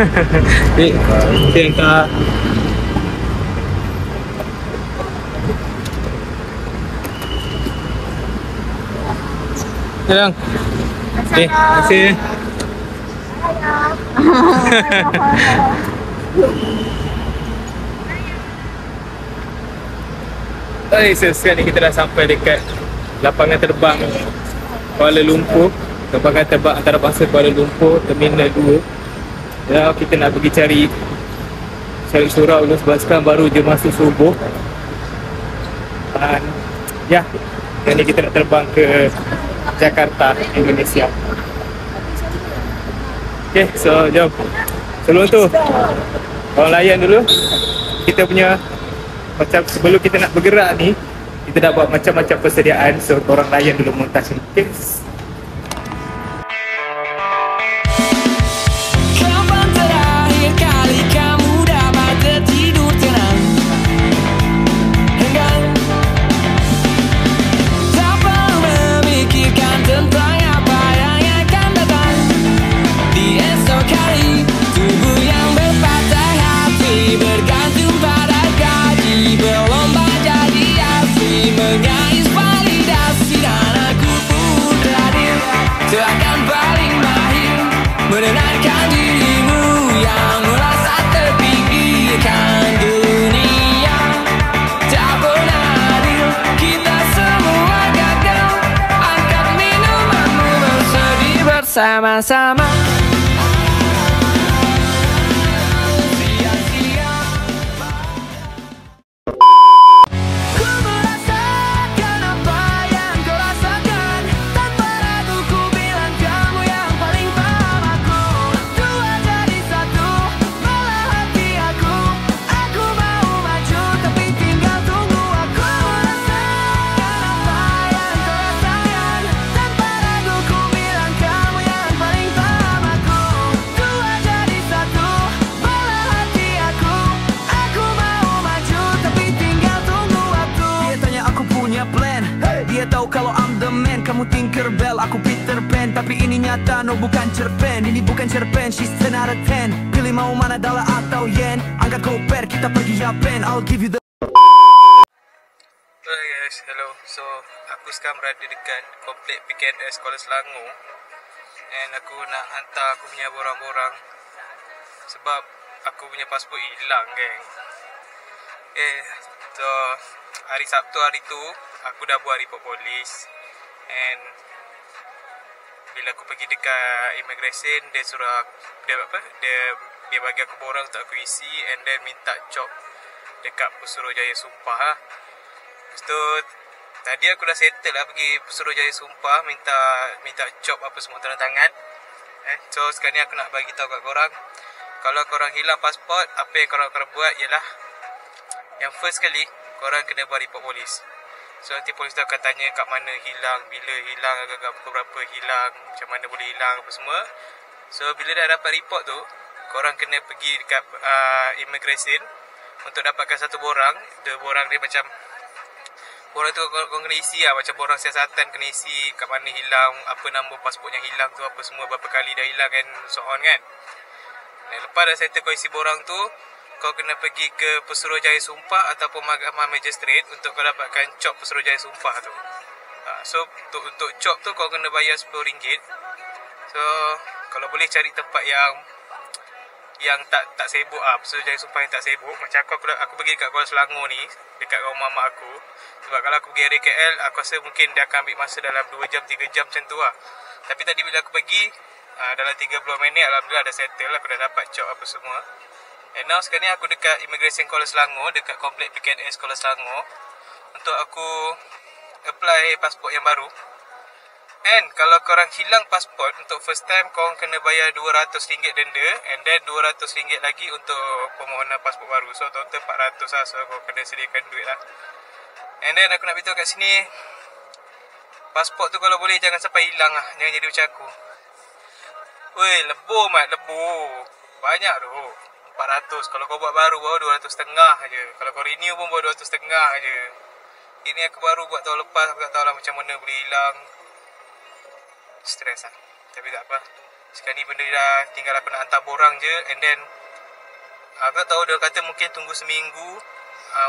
Kita hantar. Sayang. Terima kasih. Sekarang ni kita dah sampai dekat lapangan terbang Kuala Lumpur. Lapangan terbang antarabangsa Kuala Lumpur, Terminal 2. Ya, kita nak pergi cari surau dulu sebab sekarang baru je masuk subuh. Dan ya, sekarang ni kita nak terbang ke Jakarta, Indonesia. Okay, so jom. Sebelum tu, korang layan dulu kita punya, macam sebelum kita nak bergerak ni, kita dah buat macam-macam persediaan. So korang layan dulu montaj ni. Okay. Menenangkan dirimu yang merasa terpinggirkan dunia. Tak pernah adil, kita semua gagal. Angkat minumanmu, bersedih bersama-sama. Dia tahu kalau I'm the man, kamu Tinkerbell, aku Peter Pan. Tapi ini nyata, no bukan cerpen. Ini bukan cerpen, she's 10 out of 10. Pilih mau mana, dollar atau yen. Angkat koper, kita pergi Japan, I'll give you the... Hai guys, hello. So, aku sekarang berada dekat komplek PKNS Kuala Selangor. And aku nak hantar aku punya borang-borang sebab aku punya pasport hilang, geng. So hari Sabtu hari tu aku dah buat report polis. And bila aku pergi dekat immigration, dia suruh dia bagi aku borang untuk aku isi, and then minta job dekat Pusurujaya Sumpah. Lepas tu tadi aku dah settle lah pergi Pusurujaya Sumpah, minta job apa semua, tanda tangan. So sekarang ni aku nak bagi tahu kat korang, kalau korang hilang pasport, apa yang korang buat ialah, yang first kali korang kena buat report polis. So nanti polis tu akan tanya kat mana hilang, bila hilang, agak-agak pukul berapa hilang, macam mana boleh hilang apa semua. So bila dah dapat report tu, korang kena pergi dekat immigration untuk dapatkan satu borang. Borang dia macam, borang tu korang kena isi lah, macam borang siasatan kena isi, kat mana hilang, apa nombor pasport yang hilang tu, apa semua, berapa kali dah hilang and so on kan. Dan lepas dah settle kau isi borang tu, kau kena pergi ke Pusurujaya Sumpah ataupun Mahkamah Magistrate untuk kau dapatkan cop Pusurujaya Sumpah tu. So untuk cop tu kau kena bayar RM10. So kalau boleh cari tempat yang tak sibuk Pusurujaya Sumpah yang tak sibuk. Macam aku pergi kat Kuala Selangor ni, dekat rumah mak aku. Sebab kalau aku pergi area KL, aku rasa mungkin dia akan ambil masa dalam 2 jam 3 jam macam tu lah. Tapi tadi bila aku pergi, dalam 30 minit alhamdulillah dah settle, aku dah dapat cop apa semua. And now sekarang ni aku dekat Immigration Kuala Selangor, dekat komplek PKNS Kuala Selangor, untuk aku apply pasport yang baru. And kalau korang hilang pasport untuk first time, korang kena bayar RM200 denda, and then RM200 lagi untuk permohonan pasport baru. So total RM400 lah, so korang kena sediakan duit lah. And then aku nak beritahu kat sini, pasport tu kalau boleh jangan sampai hilang lah, jangan jadi macam aku. Weh, lebur mat, lebur. Banyak tu. 400. Kalau kau buat baru 250 je. Kalau kau renew pun bawa 250 je. Ini aku baru buat tahun lepas, aku tak tahu lah macam mana boleh hilang. Stres lah. Tapi tak apa. Sekarang ni benda dah tinggal aku nak hantar borang je. And then aku tak tahu, dia kata mungkin tunggu seminggu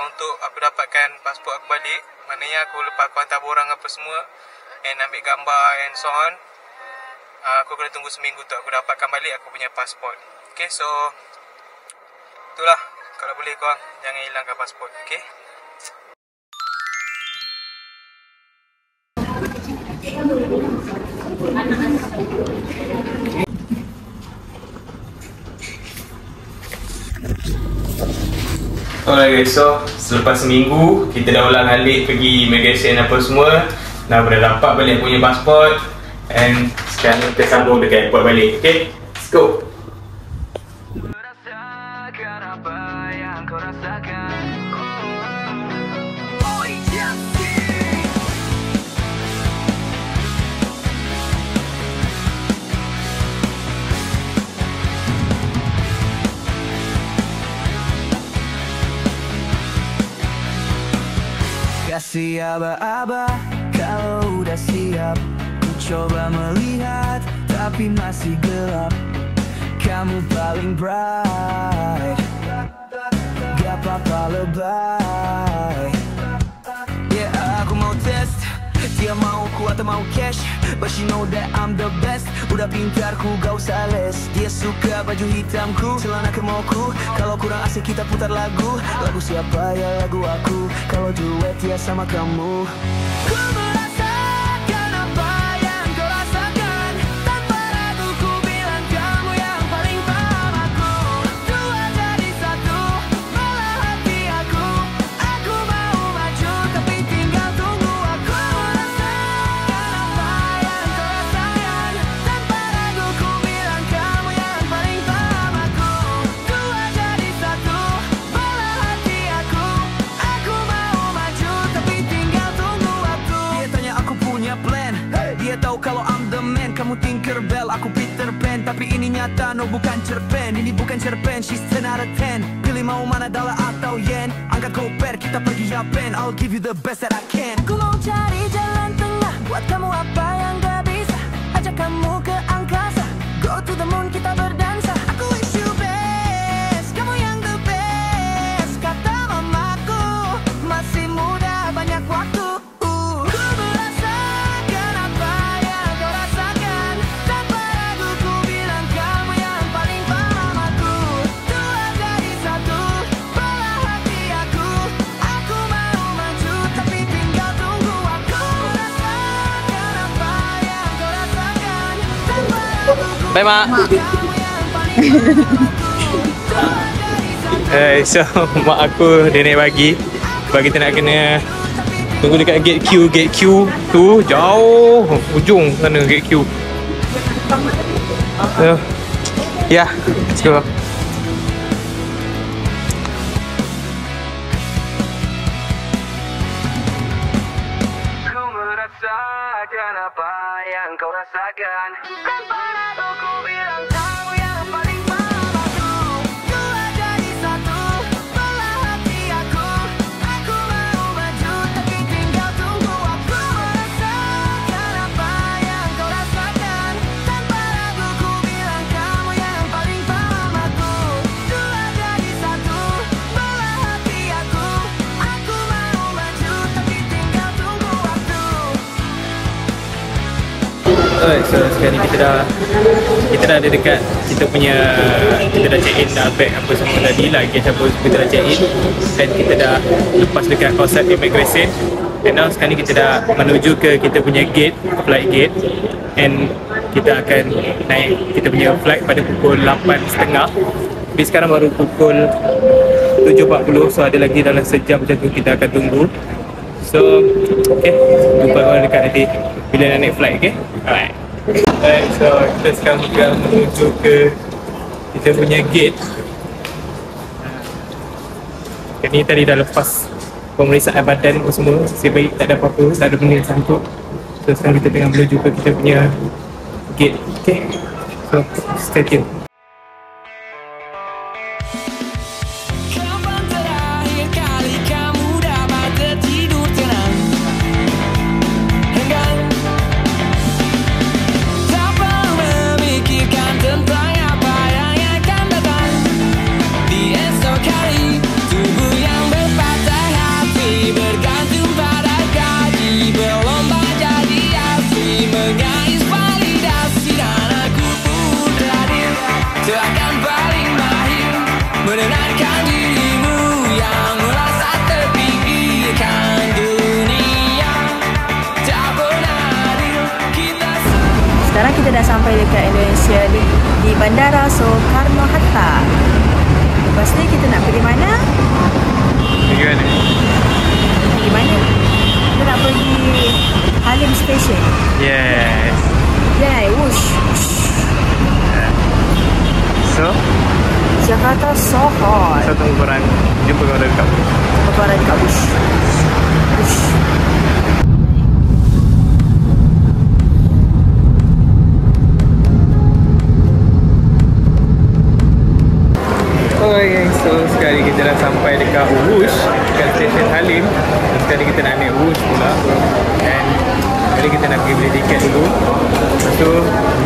untuk aku dapatkan pasport aku balik. Maknanya aku lepas aku hantar borang apa semua and ambil gambar and so on, aku kena tunggu seminggu untuk aku dapatkan balik aku punya pasport. Okay, so itulah, kalau boleh korang jangan hilangkan pasport. Okay. Alright guys, so selepas seminggu kita dah ulang alik pergi immigration apa semua. Dah dapat balik punya pasport. And sekarang kita sambung dekat airport balik. Okay, let's go. Rasakan apa yang kau rasakan. Kasih aba-aba kalau udah siap. Ku coba melihat tapi masih gelap. Kamu paling bright, gak apa-apa lebay. Yeah, aku mau test, dia mau ku atau mau cash, but she know that I'm the best. Udah pintar ku gak usah les. Dia suka baju hitamku, celana kemoku. Kalau kurang asik kita putar lagu. Lagu siapa ya lagu aku. Kalau duet ya sama kamu. Ku merasakan apa yang kau rasakan. Tanpa ragu ku bilang kamu yang paling paham aku. Dua jadi satu, malah hati aku. Aku mau maju tapi tinggal tunggu aku. Merasakan apa yang kau rasakan. Tanpa ragu ku bilang kamu yang paling paham aku. Dua jadi satu, malah hati aku. Aku mau maju tapi tinggal tunggu aku. Dia tanya aku punya plan, dia tahu kalau I'm the man. Kamu Tinkerbell, aku Peter Pan. Tapi ini nyata, no bukan cerpen. Ini bukan cerpen, she's 10 out of 10. Pilih mau mana, dollar atau yen. Angkat koper, kita pergi Japan. I'll give you the best that I can. Aku mau cari jalan tengah, buat kamu apa yang gak bisa. Ajak kamu ke angkasa, go to the moon, kita berdansa. Aku wish you best, kamu yang the best. Kata mamaku, masih muda banyak waktu. Ku merasakan apa yang kau rasakan. Tanpa ragu ku bilang kamu yang paling paham aku. Dua jadi satu, malah hati aku. Aku mau maju tapi tinggal tunggu aku. Merasakan apa yang kau rasakan. Tanpa ragu ku Bye mak. kamu yang paling paham aku. Dua jadi satu. So mak aku dia naik bagi kita nak kena tunggu dekat gate Q tu jauh ujung sana gate Q. So, yeah, let's go. Ku merasakan apa yang kau rasakan. Tanpa ragu ku bilang kamu yang paling paham aku. Dua jadi satu, malah hati aku. Aku mau maju tapi tinggal tunggu aku. Merasakan apa yang kau rasakan. Tanpa ragu ku bilang kamu yang paling paham aku. Dua jadi satu, malah hati aku. Aku mau maju tapi tinggal tunggu waktu. Alright, so sekarang ni kita dah ada dekat kita dah check in dah, bag apa semua dah di luggage apa semua kita dah check in dan kita dah lepas dekat kawasan immigration. And now sekarang ni kita dah menuju ke kita punya gate, flight gate, and kita akan naik kita punya flight pada pukul 8.30. Tapi sekarang baru pukul 7.40, so ada lagi dalam sejam macam tu kita akan tunggu. So, okay, jumpa korang dekat nanti bila nak naik flight, okay? Alright. Alright, so kita sekarang juga menuju ke kita punya gate. Ni tadi dah lepas pemeriksaan badan apa semua, nasib baik tak ada apa-apa, tak ada benda yang sangkut. So sekarang kita tengah menuju ke kita punya gate, okay? So, stay tune. Kapan terakhir kali kamu dapat tertidur tenang? Enggan, tak perlu memikirkan menenangkan dirimu yang merasa terpinggirkan dunia. Tak pernah adil kita. Sekarang kita dah sampai dekat Indonesia di Bandara Soekarno-Hatta. Lepas ni kita nak pergi mana? Pergi mana? Pergi mana? Kita nak pergi Halim Station. Yes. Yeah, whoosh. So, Jakarta so hot. saya tunggu korang. Jumpa korang dekat Wush. Jumpa korang dekat Wush. Wush. Okay guys, so sekarang kita dah sampai dekat Wush, dekat stesen Halim. Sekarang kita nak naik Wush pula. And jadi kita nak pergi beli tiket dulu. Lepas tu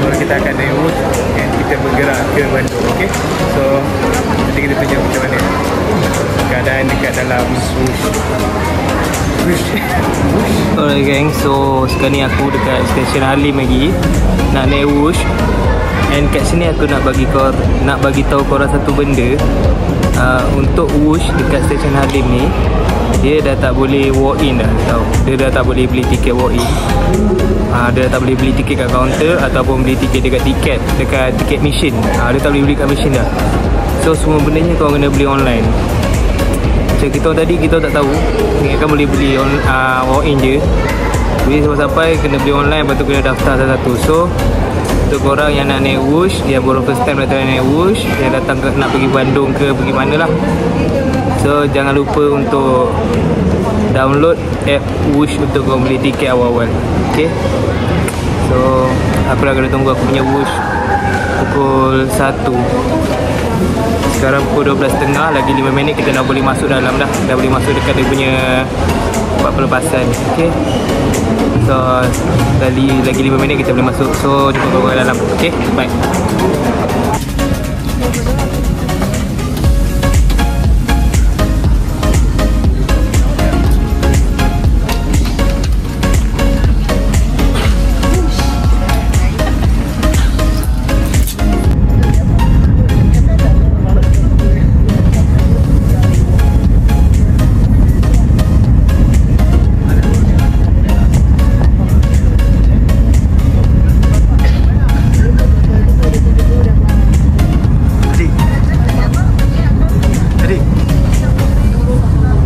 baru kita akan naik Wush and kita bergerak ke Bandung. Okay, so nanti kita tunjuk macam mana keadaan dekat dalam Wush. Alright gang, so sekarang ni aku dekat stesen Halim lagi, nak naik Wush. And kat sini aku nak bagi tahu korang satu benda. Untuk Wush dekat stesen Halim ni, dia dah tak boleh walk in dah tau. Dia dah tak boleh beli tiket walk in. Dia dah tak boleh beli tiket kat kaunter ataupun beli tiket dekat tiket machine. Dia tak boleh beli kat machine dah. So semua bendanya kau kena beli online. Macam kita tadi kita tak tahu, ni kan boleh beli walk in je. Jadi sampai kena beli online, lepas tu kena daftar satu-satu. So untuk korang yang nak naik Wush, dia baru first time datang naik Wush, dia datang nak pergi Bandung ke pergi mana lah. So jangan lupa untuk download app Wush untuk korang beli tiket awal-awal. Okay, so aku dah kena tunggu aku punya Wush pukul 1. Sekarang pukul 12.30, lagi 5 minit kita dah boleh masuk dalam dah. Dah boleh masuk dekat dia punya tempat pelepasan. Okay, so lagi 5 minit kita boleh masuk. So jumpa korang dalam. Okay, bye.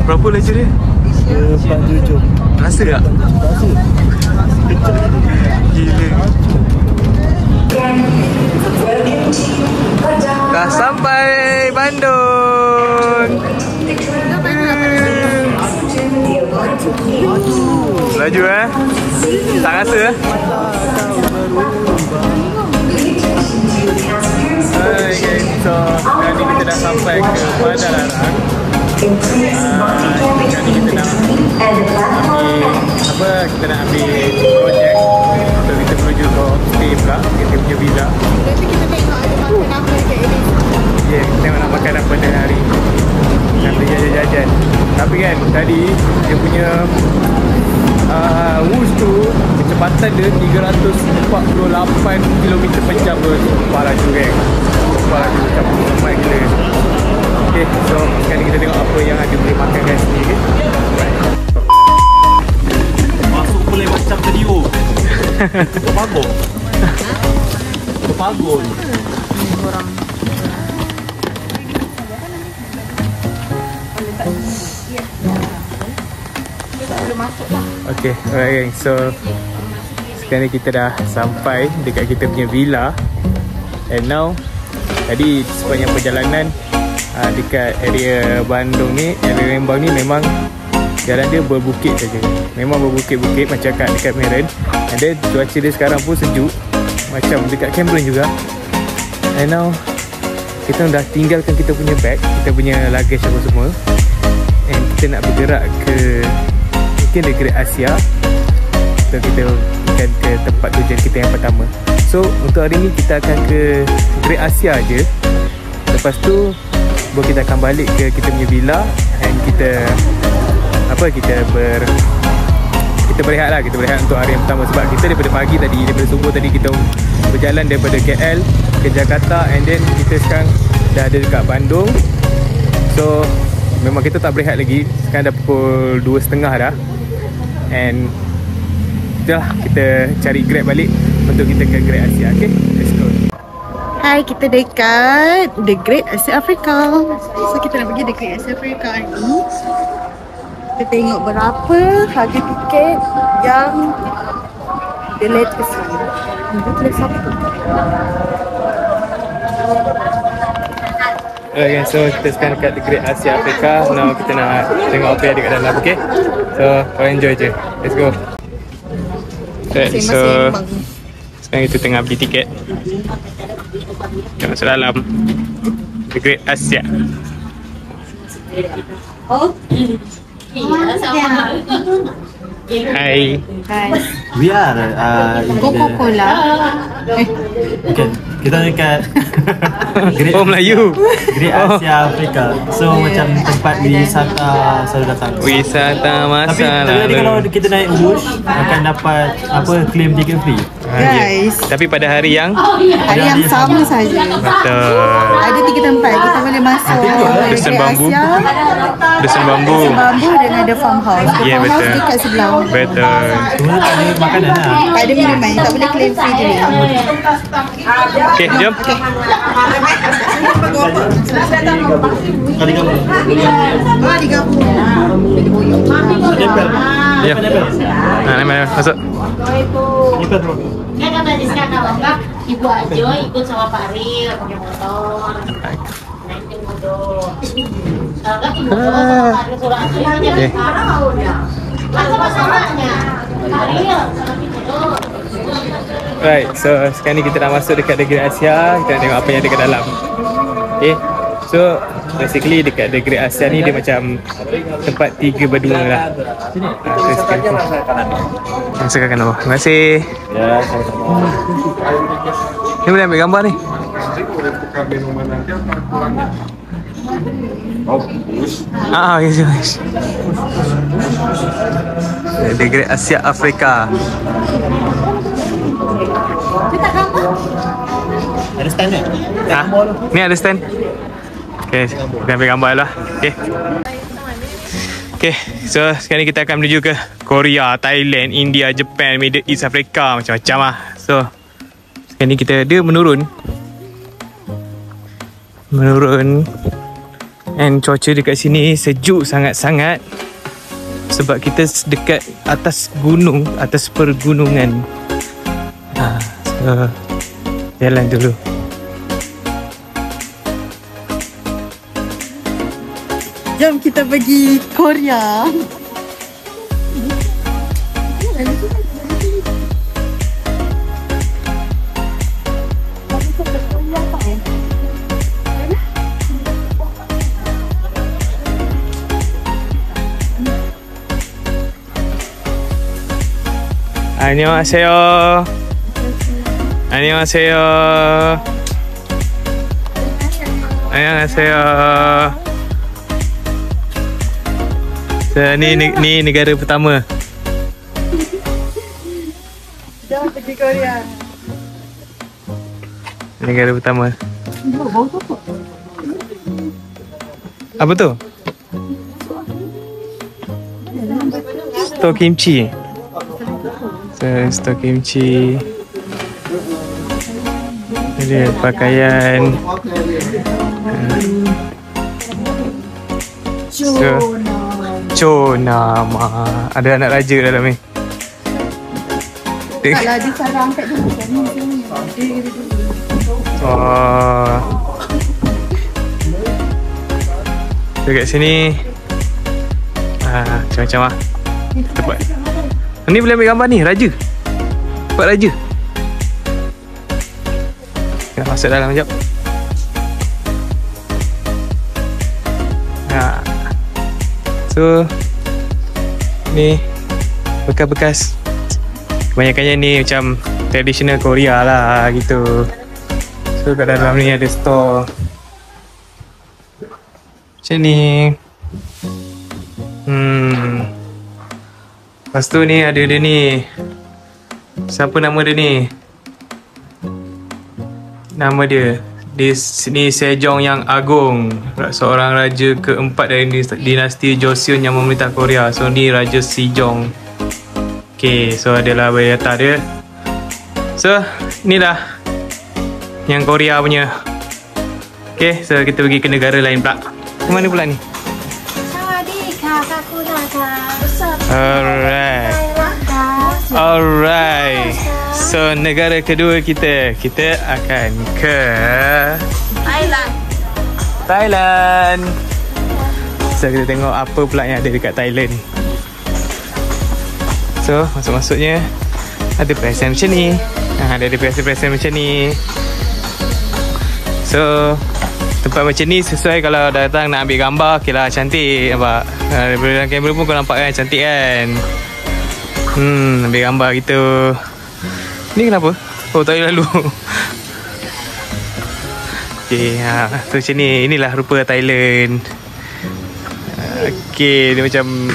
Berapa laju dia? 47. Rasa tak? Rasa. Gila. Dah sampai Bandung. Laju tak rasa Hai guys, so sekarang ni kita dah sampai ke Bandar Larang. Sekarang ni kita nak kita nak ambil projek untuk kita menuju ke homestay pula. Kita punya villa. Nanti kita tengok ada makan apa dekat ini. Ya, kita tengok nak makan apa dah hari. Nak pergi jajan-jajan. Tapi kan tadi dia punya Wush tu kecepatan dia 348 km per jam tu. Parah juga kan. Parah juga, macam ramai gila. Okay, so sekarang kita tengok apa yang ada boleh makan kat sini. Okay, bye. Masuk boleh macam video. Berpagur. Berpagur. Orang Okay, alright gang. So sekarang ni kita dah sampai dekat kita punya villa. And now tadi sepanjang perjalanan dekat area Bandung ni, area Lembang ni memang jalan dia berbukit saja. Memang berbukit-bukit macam dekat Meren. And then cuaca dia sekarang pun sejuk macam dekat Cameron juga. And now kita dah tinggalkan kita punya bag, kita punya luggage apa semua. And kita nak bergerak ke mungkin negeri Asia. So kita akan ke tempat tujuan kita yang pertama. So untuk hari ni kita akan ke negeri Asia je. Lepas tu baru kita akan balik ke kita punya villa. And kita berehat lah. Kita berehat untuk hari yang pertama. Sebab kita daripada pagi tadi, daripada subuh tadi kita berjalan daripada KL ke Jakarta. And then kita sekarang dah ada dekat Bandung. So memang kita tak berehat lagi. Sekarang dah pukul 2.30 dah. And itulah, kita cari Grab balik untuk kita ke Great Asia. Okay, let's go. Hai, kita dekat The Great Asia Africa. So kita nak pergi The Great Asia Africa ni. Kita tengok berapa harga tiket yang the latest ni. Okay, so kita sekarang dekat The Great Asia Africa. Now kita nak tengok apa yang ada kat dalam. Okay, so korang enjoy je. Let's go. Okay, so sekarang kita tengah beli tiket. Kita masuk dalam The Great Asia. Hai. We are Coca-Cola. okay. Kita dekat Great Oh, Melayu. Great Asia Africa. So macam tempat wisata selalu datang. Wisata Tapi masa tadi lalu. kalau kita naik bus akan dapat apa, claim tiket free. Guys, Tapi pada hari yang hari yang sama saja. betul. Ada 3 tempat kita boleh masuk. Dusun Bambu. Asia, Dusun Bambu. Bambu dan ada farmhouse. Ya, Farmhouse betul. dekat sebelah. Betul. Cuma tak ada makanan lah. Tak ada minuman, tak boleh claim free dulu. Okay, jom. Kali kamu. Nempel. Ya. Nah, masuk. Nempel bro. Kan kata Rizka kalau enggak Ibu Ajo ikut sama Pak Ril pakai motor, naikin motor. Kalau enggak Ibu Ajo sama Pak Ril suruh Ajo ini jangan sekarang udah. Kan sama-samanya Pak Ril sama motor. Right, so sekarang ni kita dah masuk dekat The Great Asia. Kita nak tengok apa yang ada kat dalam. Okay, so basically dekat The Great Asia ni dia macam tempat 3 berdua lah. Masukkan kanan bawah. Terima kasih. Ya, sama-sama. Ni boleh ambil gambar ni. Yes. The Great Asia Africa. Ada stand ni? Ni ada stand. Okay, kita ambil gambar lah. Okay. Okay, so sekarang ni kita akan menuju ke Korea, Thailand, India, Japan, Middle East, Afrika, macam-macam lah. So sekarang ni kita menurun. And cuaca dekat sini sejuk sangat-sangat. Sebab kita dekat atas gunung, atas pergunungan. So jalan dulu. Jom kita pergi Korea. 안녕하세요. 안녕하세요. 안녕하세요. So, ni negara pertama. Jom pergi Korea. Negara pertama. Apa tu? Stok kimchi. So, stok kimchi. Ada pakaian. Chonama. Ada anak raja dalam ni. Kalau dia cara angkat dulu kan ni. Oh. Dekat sini macam-macam lah tempat. Ni boleh ambil gambar ni, raja. Tempat raja. Kita masuk dalam sekejap. So ni bekas-bekas. Kebanyakannya ni macam traditional Korea lah gitu. So kat dalam ni ada store macam ni. Lepas tu ni ada dia ni. Siapa nama dia ni? Nama dia Ni Sejong yang Agung, seorang raja keempat dari dinasti Joseon yang memerintah Korea. So ni Raja Sejong. Okay, so adalah biodata dia. So inilah yang Korea punya. Okay, so kita pergi ke negara lain pula. Ke mana pula ni? Alright. So negara kedua kita akan ke Thailand. So kita tengok apa pula yang ada dekat Thailand. So masuk-masuknya ada perasaan macam ni. Ada perasaan macam ni. So tempat macam ni sesuai kalau datang nak ambil gambar. Okay lah, cantik nampak. Daripada kamera pun kau nampak kan, cantik kan. Ambil gambar gitu. Ni kenapa? Oh, tak lalu. Okay, tu macam ni. Inilah rupa Thailand. Okay, dia macam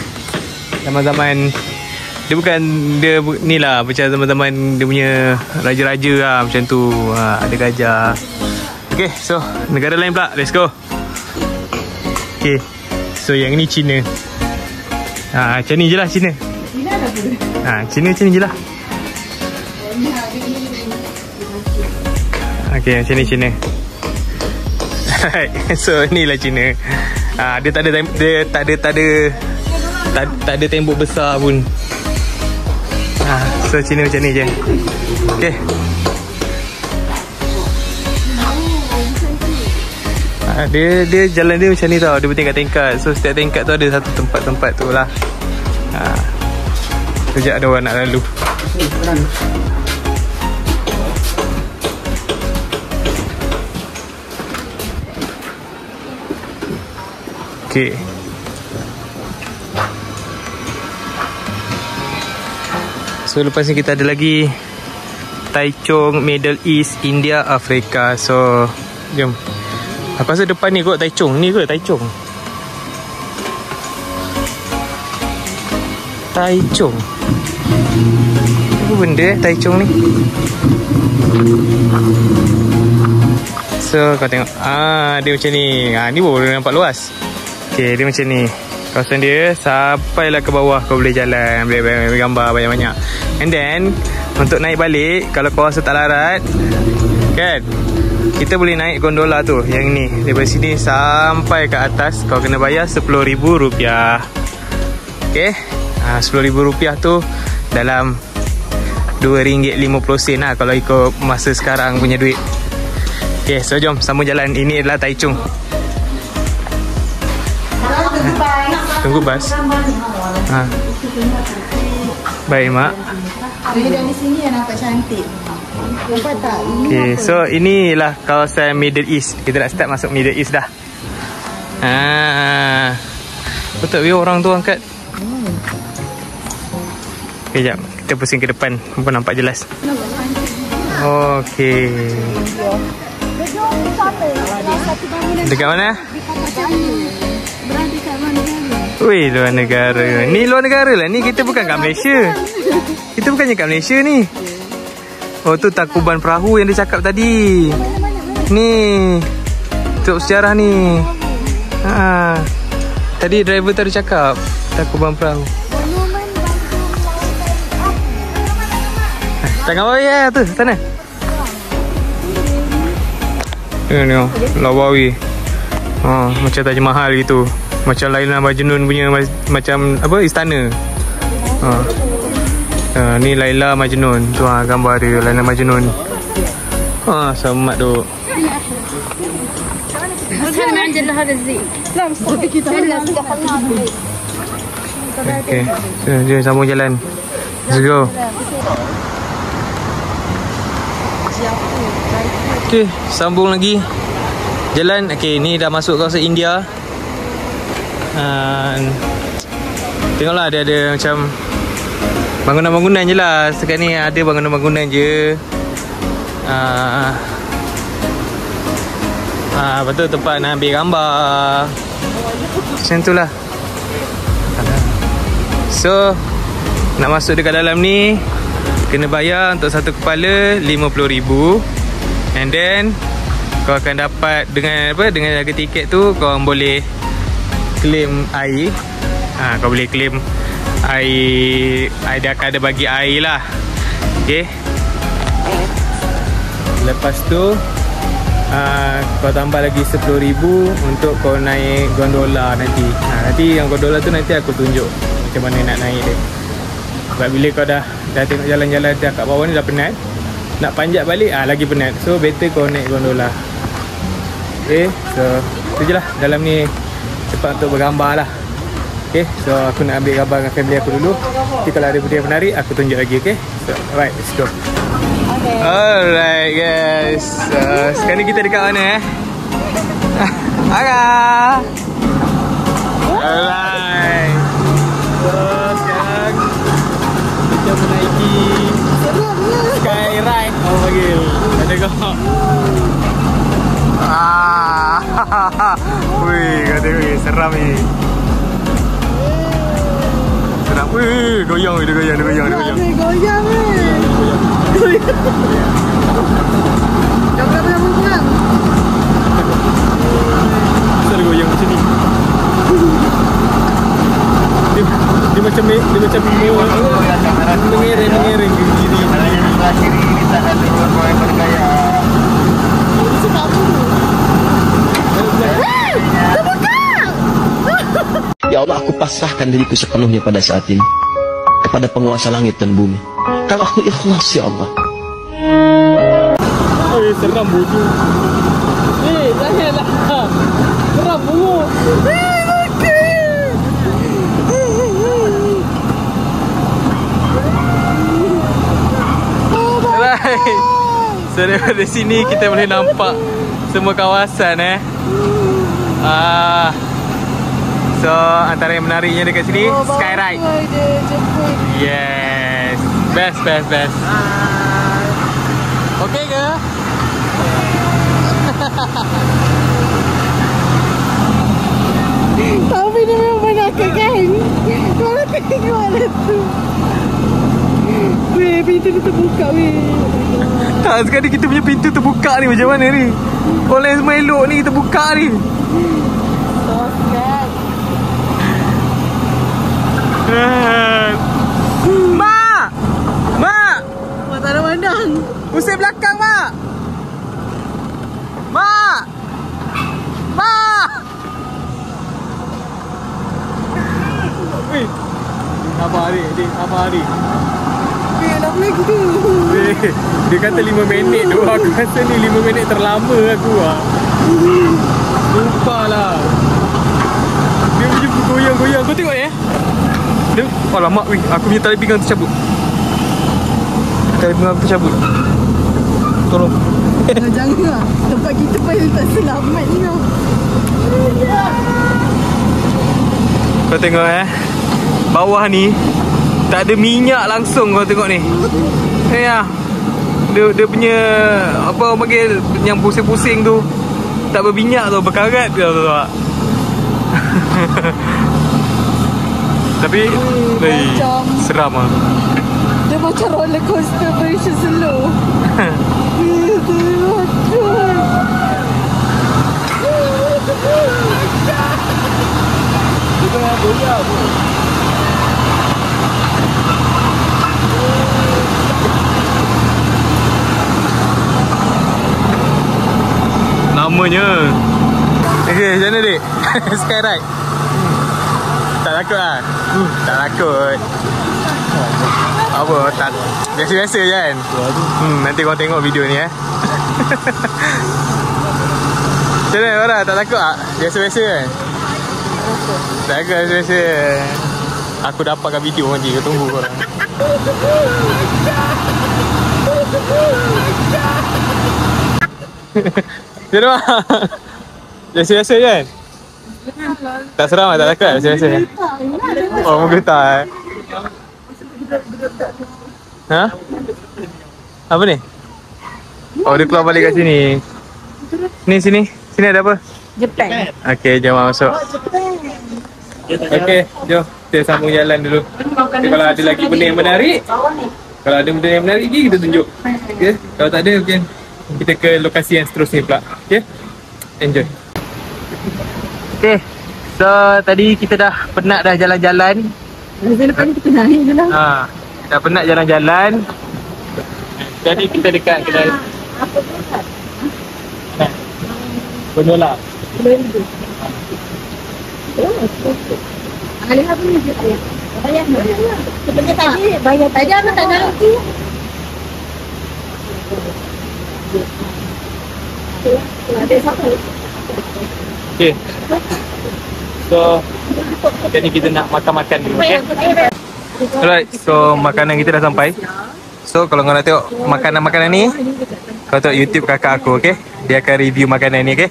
zaman-zaman, dia bukan, dia ni lah macam zaman-zaman dia punya raja-raja lah, macam tu. Ada gajah. Okay, so negara lain pula. Let's go. Okay, so yang ni China. Macam ni je lah China. China macam ni je lah. Okay, macam ni China. So inilah China. Dia tak ada tembok besar pun. So China macam ni je. Okay. Dia jalan dia macam ni tau. Dia bertingkat-tingkat. So setiap tingkat tu ada satu tempat-tempat tu lah. Sekejap ada orang nak lalu. Okay. So lepas ni kita ada lagi Taichung, Middle East, India, Afrika. So jom. Aku rasa depan ni kot Taichung. Ni ke Taichung? Taichung. Apa benda Taichung ni? So kau tengok. Dia macam ni. Ni boleh nampak luas. Okay, dia macam ni. Kawasan dia sampailah ke bawah. Kau boleh jalan, boleh gambar banyak-banyak. And then untuk naik balik, kalau kau rasa tak larat kan, kita boleh naik gondola tu, yang ni. Daripada sini sampai ke atas kau kena bayar RM10,000. Okay, RM10,000 tu dalam RM2.50 lah kalau ikut masa sekarang punya duit. Okay, so jom sambung jalan. Ini adalah Taichung. Tunggu bas. Baik mak. Dari sini yang nampak cantik. Nampak tak? Okay, so inilah kawasan Middle East. Kita nak start masuk Middle East dah. Betul biar orang tu angkat. Okay, jap. Kita pusing ke depan. Nampak nampak jelas. Okay. Dekat mana? Wih, luar negara. Ni luar negara lah. Ni kita bukan kat Malaysia. Kita bukannya kat Malaysia ni. Oh, tu Tangkuban Perahu yang dia cakap tadi. Ni untuk sejarah ni. Tadi driver tadi cakap Tangkuban Perahu. Tengah bawah ya tu, sana. Ni Lawawi. Macam Taj Mahal gitu. Macam Laila Majnun punya macam apa, istana. Ni Laila Majnun. Tu gambar dia Laila Majnun. Selamat tu. Okay, jom sambung jalan. Let's go. Okay, sambung lagi jalan. Okay, ni dah masuk kawasan India. Tengoklah, dia ada macam bangunan-bangunan je lah. Sekarang ni ada bangunan-bangunan je. Betul, tempat nak ambil gambar. Macam tu lah. So nak masuk dekat dalam ni kena bayar untuk satu kepala RM50,000. And then kau akan dapat dengan apa, dengan harga tiket tu kau boleh claim air. Kau boleh claim air, dia akan ada bagi air lah. Okay. Lepas tu kau tambah lagi 10,000 untuk kau naik gondola nanti. Nanti yang gondola tu nanti aku tunjuk macam mana nak naik dia. Sebab bila kau dah tengok jalan-jalan dah kat bawah ni dah penat, nak panjat balik lagi penat. So better kau naik gondola. Okay, so tu je lah. Dalam ni cepat untuk bergambar lah. Okay, so aku nak ambil gambar dengan family aku dulu. Nanti kalau ada benda yang menarik aku tunjuk lagi. Okay, so alright, let's go. Alright guys, sekarang ni kita dekat mana Aga. Alright, so sekarang kita menaiki Sky Ride orang panggil. Ada kau wih, kata wih, seram ni. Seram, wih, goyang, dia goyang. Goyang jangan berang. Kenapa dia goyang macam ni? Dia macam mengereng ke kiri. Kiri tak ada orang bergaya. Ya Allah, aku pasrahkan diriku sepenuhnya pada saat ini kepada penguasa langit dan bumi. Kalau aku ikhlas, ya Allah. Seram bodoh. Janganlah. Seram bodoh. Alright. So daripada sini kita boleh nampak semua kawasan So antara yang menariknya dekat sini Sky Ride. Yes. Best. Okay ke? Tapi ni memang menakutkan kan? Kalau tengok lah tu. Weh, pintu ni terbuka weh. Tak, sekali kita punya pintu terbuka ni macam mana ni? Orang yang semua elok ni terbuka ni. Soskan. Mak! Mak! Mak tak ada pandang. Pusing belakang, Mak! Mak! Mak! Weh! Sabar ni. Weh, nak lagi tu. Weh, dia kata 5 minit tu. Aku rasa ni 5 minit terlama aku lah. Lupa lah. Dia punya goyang-goyang. Kau tengok dia. Alamak, weh. Aku punya tali pinggang tercabut. Tolong. Jangan lah. Tempat kita paling tak selamat ni tau. Kau tengok bawah ni tak ada minyak langsung. Kau tengok ni. Dia punya apa orang panggil yang pusing-pusing tu tak berminyak tu, berkarat dia tu tak. Tapi seram ah. Dia macam roller coaster version slow. Namanya. Okay, macam mana dik? Sky Ride. Tak takut lah? Tak takut. Apa? Tak. Biasa-biasa je kan? Nanti korang tengok video ni Macam mana korang? Tak takut tak? Biasa-biasa kan? Tak takut biasa-biasa. Aku dapatkan video nanti. Kau tunggu korang. Macam mana? Biasa-biasa je kan? Tak seram lah? Tak takut? Biasa-biasa kan? Oh, menggetar Ha? Apa ni? Oh, dia keluar balik kat sini. Sini ada apa? Jepang. Okay, jom masuk. Okay, jom kita sambung jalan dulu. Okay, kalau ada lagi benda yang menarik, kita tunjuk. Okay, kalau tak ada mungkin kita ke lokasi yang seterusnya pula. Okay, enjoy. Okay, so tadi kita dah penat dah jalan-jalan. Lepas ni kita naik je lah. Dah penat jalan-jalan. Jadi kita dekat kedai Apa tu Ustaz? gondola. Alih apa ni? Bayar ni. Sebenarnya tadi bayar tadi apa tak ada lagi. Ada satu. Okay, so jadi kita nak makan-makan dulu. Okay, alright, so makanan kita dah sampai. So kalau kau nak tengok makanan-makanan ni, kau tengok YouTube kakak aku. Okay, dia akan review makanan ni. Okay,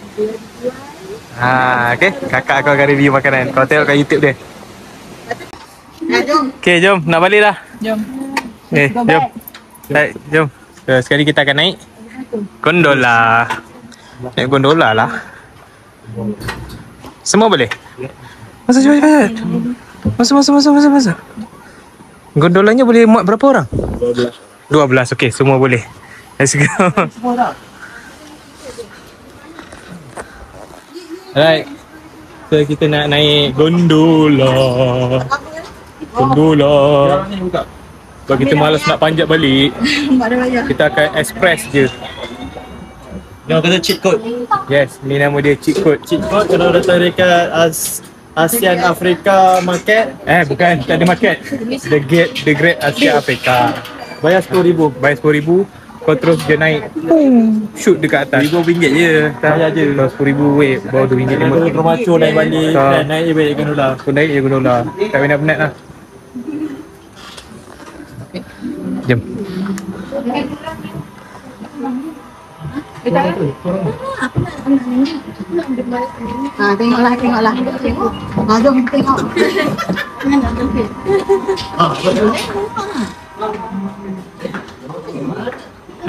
okay, kakak aku akan review makanan. Kau tengok kat YouTube dia. Okay, jom nak balik dah. Jom. Jom. Baik, jom. So, sekali kita akan naik gondola. Naik gondola lah. Semua boleh? Masa cepat-cepat. Masa. Gondolanya boleh muat berapa orang? 12. Okey, semua boleh. Let's go. Alright. So kita nak naik gondola. Sebab kita malas nak panjat balik, kita akan express je. Yang kata cheat code. Yes, ni nama dia cheat code. Cheat code kalau datang dekat ASEAN Africa Market. Bukan, tak ada market. The Great Asia Africa. Bayar RM10,000. Bayar RM10,000, kau terus je naik. Shoot dekat atas. RM1,000 je. Bayar je. Kalau RM10,000 weh, bawa RM2.50. Kalau termacur naik balik, naik je balik gondola. Kau naik je gondola. Tak penat-penat lah. Jom. Tengoklah. Jom tengok.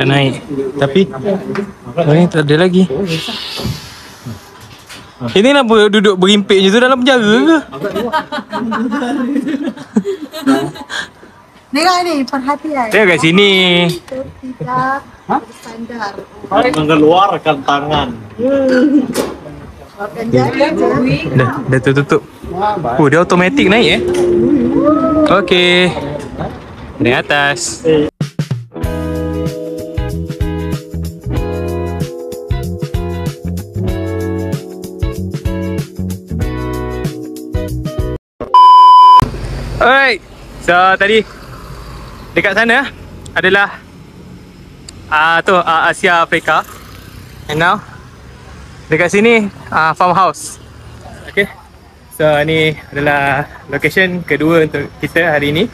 Nak naik. Tapi ni tak ada lagi. Ini nak duduk berimpit je tu dalam penjara ke? Tengok ni, perhatian. Tengok kat sini. Tidak standar. Mengeluarkan tangan. Makan jari. Dah tertutup. Dia automatik naik Okey. Naik atas. Alright. So tadi dekat sana adalah Asia Afrika. And now dekat sini farmhouse. Okay, so ni adalah location kedua untuk kita hari ni.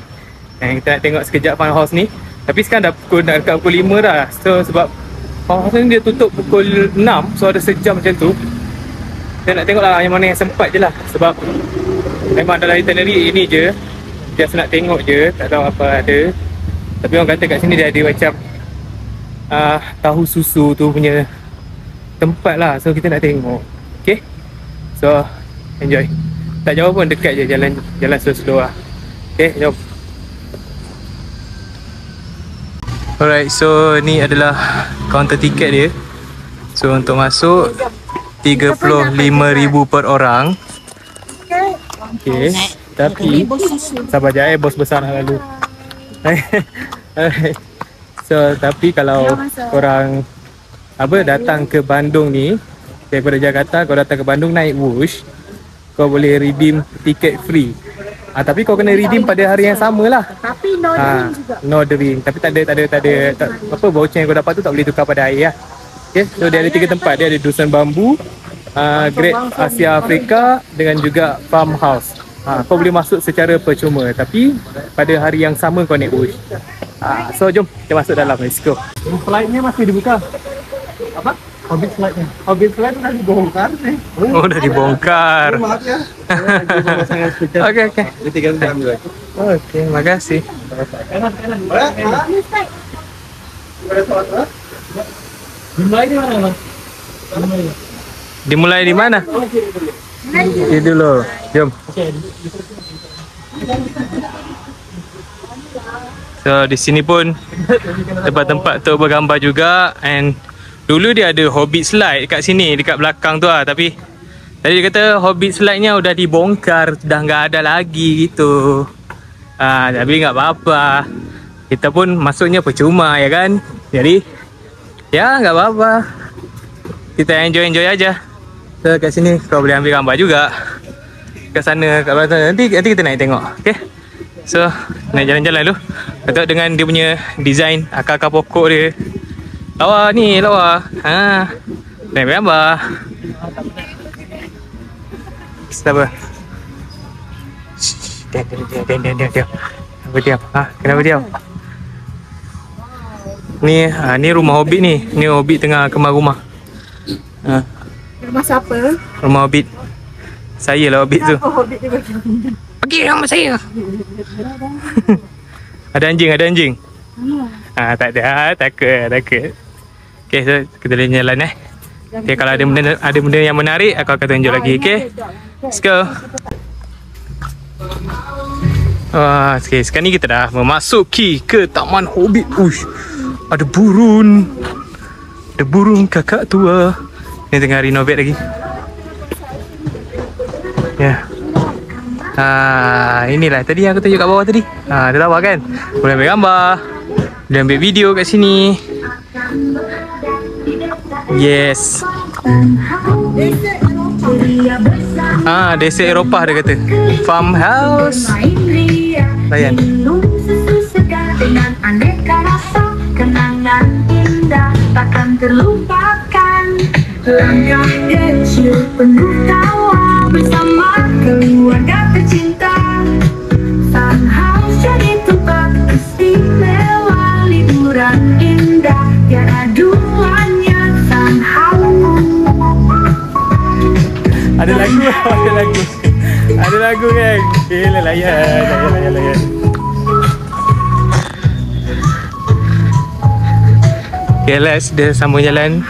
Dan kita nak tengok sekejap farmhouse ni. Tapi sekarang dah dekat pukul 5 dah. So sebab farmhouse ni dia tutup pukul 6, so ada sejam macam tu. Kita nak tengok lah yang mana yang sempat je lah. Sebab memang dalam itinerary ini je, just nak tengok je, tak tahu apa ada. Tapi orang kata kat sini dia ada macam tahu susu tu punya tempat lah. So kita nak tengok. Okay, so enjoy. Tak jauh pun, dekat je, jalan slow-slow lah. Okay, jom. Alright, so ni adalah kaunter tiket dia. So untuk masuk RM35,000 per orang. Okay, tapi sabar je, bos besar nak lalu. So tapi kalau korang datang ke Bandung ni, daripada Jakarta kau datang ke Bandung naik Wush, kau boleh redeem tiket free. Tapi kau kena redeem pada hari yang sama lah. Tapi no drink juga. No drink. Tapi tak ada apa, voucher yang kau dapat tu tak boleh tukar pada air lah. Okay, so dia ada 3 tempat. Dia ada Dusun Bambu, Great Asia Afrika dengan juga Farmhouse. Kau boleh masuk secara percuma, tapi pada hari yang sama kau naik Wush. So jom kita masuk dalam. Let's go. Flightnya masih dibuka. Apa? Orbit flightnya. Orbit flight dah dibongkar nih. Oh, dah dibongkar. Maaf ya. Okey. Dia tinggal ambil. Okey, makasih. Kanan. Dimulai di mana, Mas? Dimulai di mana? Ini dulu. Jom. So di sini pun tempat-tempat untuk bergambar juga, and Dulu dia ada Hobbit slide kat sini, dekat belakang tu lah. Tapi tadi dia kata Hobbit slide-nya udah dibongkar, dah nggak ada lagi gitu. Tapi nggak apa-apa, kita pun masuknya percuma ya kan. Jadi ya nggak apa-apa, kita enjoy aja. So kat sini kau boleh ambil gambar juga. Kat sana, kat belakang, nanti kita naik tengok. Okay, so naik jalan-jalan dulu. Tengok dengan dia punya design akar-akar pokok dia. Lawa ni, lawa. Naik gambar. Kenapa? Diam. Kenapa diam? Ni rumah Hobbit ni. Ni Hobbit tengah kemar rumah. Rumah siapa? Rumah Hobbit. Saya lah Hobbit tu. Kenapa Hobbit dia bagi? Pergi rumah saya. Ada anjing. Tak ada, takut. Okay, so kita jalan Okay, kalau ada benda yang menarik, aku akan tunjuk lagi. Okay, let's go. Okay, sekarang ni kita dah memasuki ke Taman Hobbit. Uish, ada burung kakak tua. Ni tengah renovate lagi. Ya. Inilah tadi yang aku tunjuk kat bawah tadi. Ada lawa kan? Boleh ambil gambar, boleh ambil video kat sini. Yes. Desa Eropah dia kata. Farmhouse. Layan. Dengan aneka rasa, kenangan indah takkan terlupakan. Langkah kecil penuh tawa bersama keluarga tercinta. Farmhouse jadi tempat istimewa, liburan indah tiada duanya. Farmhouse. Ada lagu kan? Gila, layan. Okay, let's dia sambung jalan.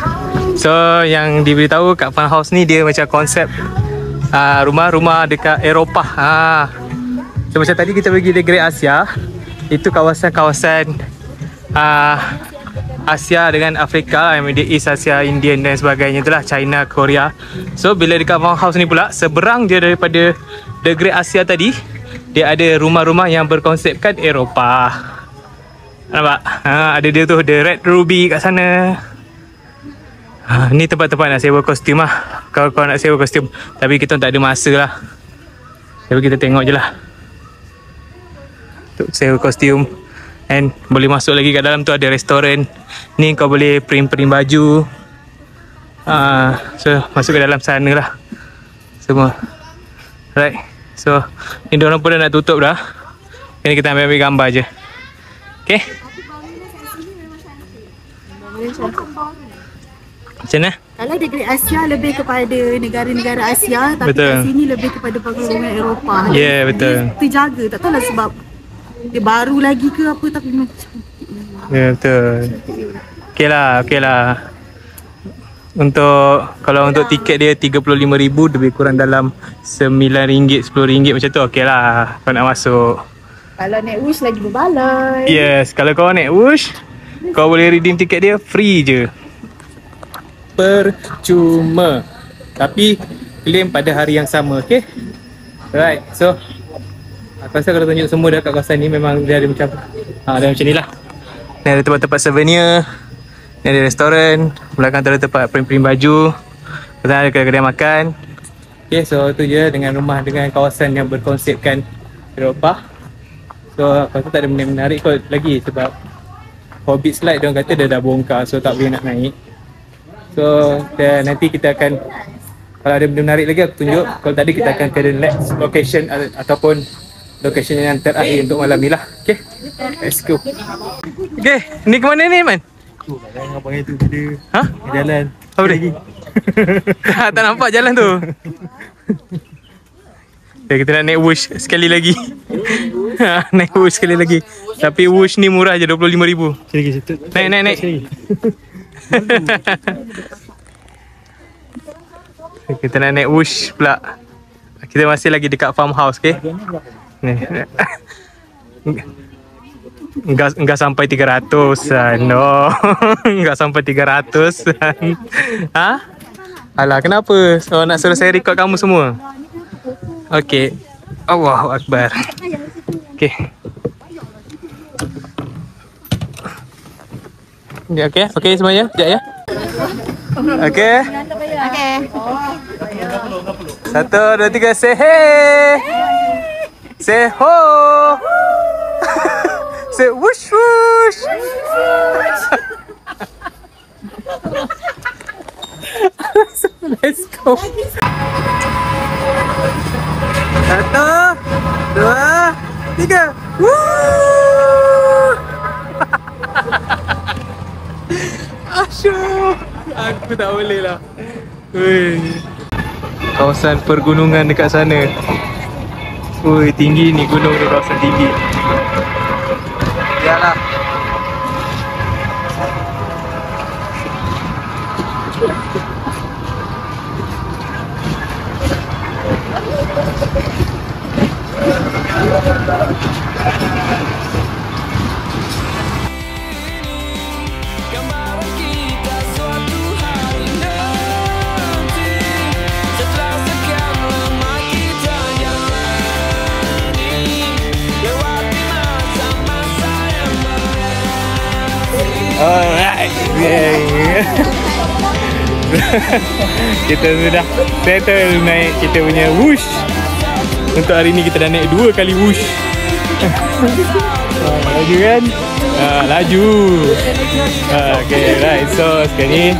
So yang diberitahu kat farmhouse ni dia macam konsep rumah-rumah dekat Eropah. So macam tadi kita pergi The Great Asia, itu kawasan-kawasan Asia dengan Afrika, Middle East, Asia, Indian dan sebagainya, itulah China, Korea. So bila dekat farmhouse ni pula, seberang dia daripada The Great Asia tadi, dia ada rumah-rumah yang berkonsepkan Eropah. Nampak? Ada dia tu, The Red Ruby kat sana. Ni tempat-tempat nak sewa kostum lah, kalau kau nak sewa kostum. Tapi kita tak ada masa lah, jadi kita tengok je lah untuk sewa kostum. And boleh masuk lagi kat dalam tu, ada restoran. Ni kau boleh print baju. So masuk ke dalam sana lah semua. Right, so ni diorang pun dah nak tutup dah. Ini kita ambil gambar je. Okay, macam mana? Kalau di Great Asia lebih kepada negara-negara Asia, tapi betul. kat sini lebih kepada bangunan Eropah. Yeah, betul. Dia terjaga, tak tahulah sebab dia baru lagi ke apa, tapi macam Ya, betul. Okay lah. Kalau untuk tiket dia 35,000, lebih kurang dalam RM9, RM10 macam tu. Okay lah, kau nak masuk. kalau naik Wish lagi berbaloi. Yes, kalau kau naik Wish, kau boleh redeem tiket dia free je. Percuma. Tapi claim pada hari yang sama, okay? Alright, so aku rasa kalau tunjuk semua dekat kawasan ni memang dia ada macam macam ni lah. Ni ada tempat-tempat souvenir, ni ada restoran, belakang tu ada tempat print baju, belakang ada kedai-kedai makan. Okay, so tu je dengan rumah dengan kawasan yang berkonsepkan Eropah. So aku rasa tak ada benda menarik kot lagi sebab Hobbit slide diorang kata dia dah bongkar, so tak boleh nak naik. So nanti kita akan, kalau ada benda menarik lagi aku tunjuk. Kalau tadi kita akan ke the next location ataupun location yang terakhir untuk malam ni lah. Okay, let's go. Okay, ni ke mana ni Man? Abang itu tadi. Jalan. Apa dia? Tak nampak jalan tu. Okay, kita nak naik Wish sekali lagi. Naik Wish sekali lagi. Tapi Wish ni murah je, RM25,000. Naik. Kita nak naik Wish pula. Kita masih lagi dekat farmhouse, okay? Ni. Enggak sampai 300-an. No. Enggak sampai 300-an. Ha? Alah, kenapa? So, nak suruh saya record kamu semua? Okey. Allahu Akbar. Okey. Ya, okey. Okey semuanya. Sekejap ya. Okey. Okey. 1, 2, 3, say hey. Say ho. Say whoosh whoosh. Let's go. 1, 2, 3. Woo! Asyik. Aku tak boleh lah. Wih. Kawasan pergunungan dekat sana. Wih, tinggi ni gunung ni, kawasan tinggi. Yalah. Alright. Kita sudah settle naik kita punya whoosh. Untuk hari ni kita dah naik 2 kali whoosh. Laju kan? Laju. Okay, right. So sekarang ni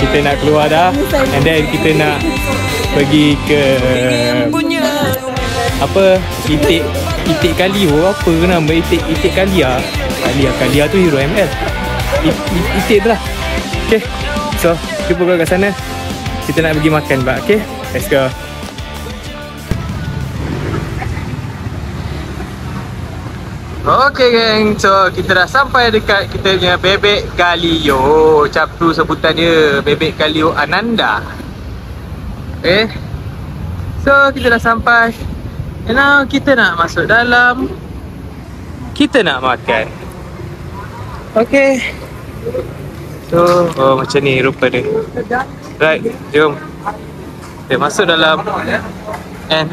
kita nak keluar dah. And then kita nak pergi ke apa? Itik Kalio. Apa nama Itik Kalia? Kalia tu Hero ML. Itik tu lah. Okay. So jumpa kau kat sana. Kita nak pergi makan bak. Okay. Let's go. Okay geng, so kita dah sampai dekat kita punya Bebek Kalio. Macam tu sebutan dia, Bebek Kalio Ananda. Okay. So kita dah sampai. And now kita nak masuk dalam. Kita nak makan. Okay. So, macam ni rupa dia. Right, jom. Kita masuk dalam. And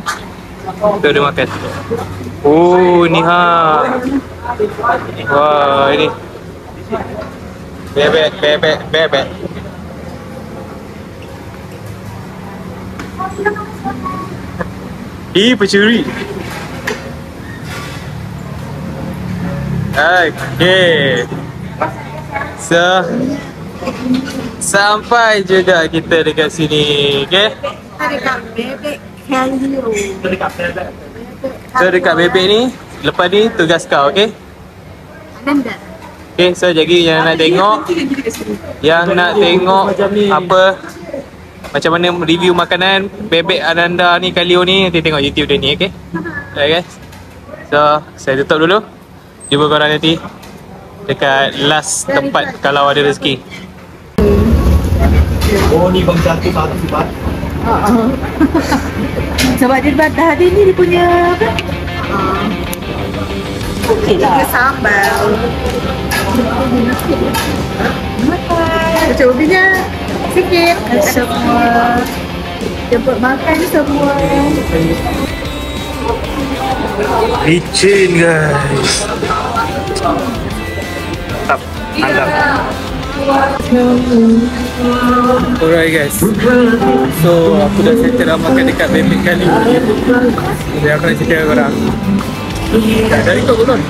kita dah makan. Oh, ni ha. Wah, ini bebek. Pencuri. Okay. So, sampai juga kita dekat sini. Okay. Dekat Bebek Kalio. So dekat bebek ni, lepas ni tugas kau, okay? Ananda. Okay, so jadi yang nak tengok apa macam mana review makanan Bebek Ananda ni, Kalio ni, nanti tengok YouTube dia ni, okay? Alright guys. So, saya tutup dulu. Jumpa korang nanti dekat last tempat kalau ada rezeki. Oh ni bang satu sebab. Sebab dia dah ada ni dia punya apa? Dia sambal. Cuba punya sikit. Semua jemput makan semua. Licin guys. Mantap. Alright guys. So aku dah settle dah makan dekat Bebek Kalio ni. Jadi aku nak cerita korang. Dari kau belum?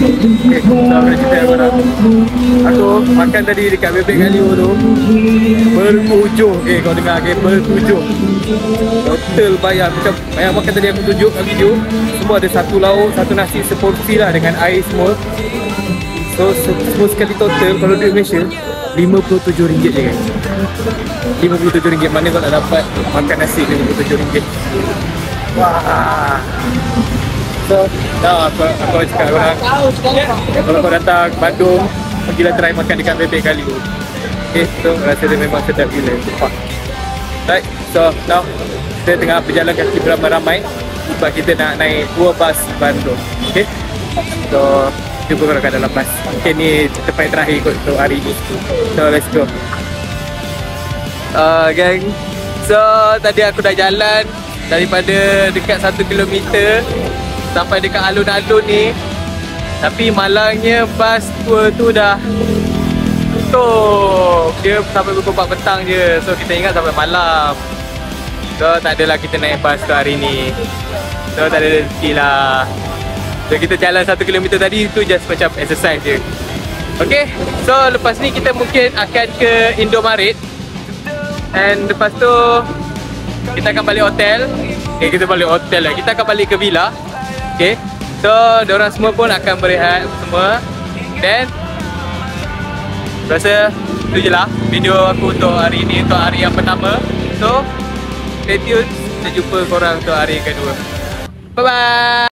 Okay, so aku nak cerita korang. Aku makan tadi dekat Bebek Kalio tu bertujuh. Kau dengar ke? Bertujuh. Total bayar macam yang makan tadi aku tunjuk kat video. Semua ada satu lauk, satu nasi seporsi lah dengan air semua. So semua sekali total kalau duit Malaysia RM57 je guys. RM57. Mana kau nak dapat makan nasi RM57? Wah. So dah aku cakap korang, kalau kau datang Bandung, pergilah try makan dekat Bebek Kalio. Okay, so rasa dia memang sedap gila. Right, so now kita tengah berjalan kaki beramai-ramai sebab kita nak naik tour bas Bandung. Okay, So jumpa korang kat dalam bas. Okay, ni tempat terakhir kot untuk hari ni. So let's go. Gang, so tadi aku dah jalan daripada dekat 1 kilometer sampai dekat alun-alun ni. Tapi malangnya bas tour tu dah tutup. Dia sampai pukul 4 petang je. So kita ingat sampai malam. So tak adalah kita naik bas tu hari ni. So tak ada rezeki lah. So kita jalan 1 kilometer tadi tu just macam exercise je. Okay, so lepas ni kita mungkin akan ke Indomaret. And lepas tu kita akan balik hotel. Okay, kita balik hotel lah. Kita akan balik ke villa. Okay, so diorang semua pun akan berehat semua. Then rasa tu je lah video aku untuk hari ni, untuk hari yang pertama. So stay tune, kita jumpa korang untuk hari kedua. Bye bye.